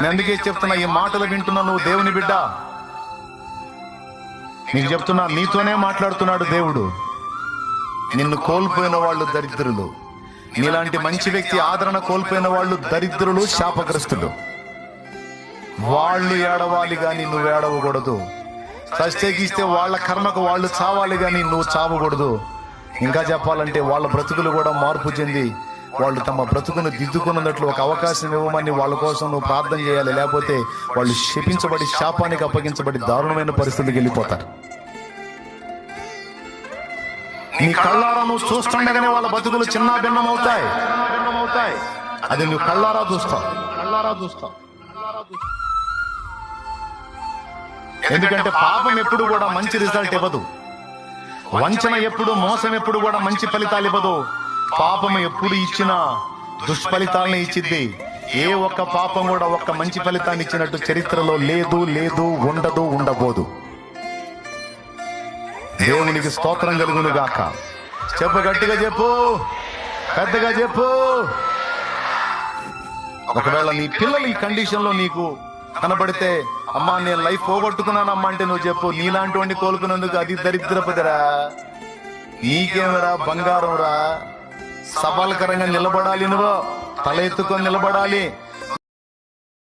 నేను అందుకే చెప్తున్నా, ఈ మాటలు వింటున్నా నువ్వు దేవుని బిడ్డ, నీకు చెప్తున్నా, నీతోనే మాట్లాడుతున్నాడు దేవుడు. నిన్ను కోల్పోయిన వాళ్ళు దరిద్రులు, నీలాంటి మంచి వ్యక్తి ఆదరణ కోల్పోయిన వాళ్ళు దరిద్రులు, శాపగ్రస్తులు. వాళ్ళు ఏడవాలి గాని నువ్వు ఏడవకూడదు. ప్రత్యేకిస్తే వాళ్ళ కర్మకు వాళ్ళు చావాలి గాని నువ్వు చావకూడదు. ఇంకా చెప్పాలంటే వాళ్ళ బ్రతుకులు కూడా మార్పు చెంది వాళ్ళు తమ బ్రతుకును దిద్దుకున్నట్లు ఒక అవకాశం ఇవ్వమని వాళ్ళ కోసం నువ్వు ప్రార్థన చేయాలి. లేకపోతే వాళ్ళు శపించబడి శాపానికి అప్పగించబడి దారుణమైన పరిస్థితికి వెళ్ళిపోతారు. నీ కళ్ళారా నువ్వు చూస్తుండగానే వాళ్ళ బతుకులు చిన్న భిన్నం అవుతాయి. అది నువ్వు కళ్ళారా చూస్తావు. ఎందుకంటే పాపం ఎప్పుడు కూడా మంచి రిజల్ట్ ఇవ్వదు. వంచన ఎప్పుడు, మోసం ఎప్పుడు కూడా మంచి ఫలితాలు ఇవ్వదు. పాపం ఎప్పుడు ఇచ్చినా దుష్ఫలితాలని ఇచ్చిద్ది. ఏ ఒక్క పాపం కూడా ఒక్క మంచి ఫలితాన్ని ఇచ్చినట్టు చరిత్రలో లేదు, ఉండదు, ఉండబోదు. దేవునికి స్తోత్రం కలుగును గాక. చెప్పు, గట్టిగా చెప్పు, పెద్దగా చెప్పు. ఒకవేళ నీ పిల్లలు ఈ కండిషన్ లో నీకు కనబడితే, అమ్మా నేను లైఫ్ పోగొట్టుకున్నానమ్మా అంటే నువ్వు చెప్పు, నీలాంటి వాడిని కోలుకున్నందుకు అది దరిద్రపదిరా, నీకేమరా బంగారం రా. సఫలకరంగా నిలబడాలి, నువ్వు తల ఎత్తుకొని నిలబడాలి.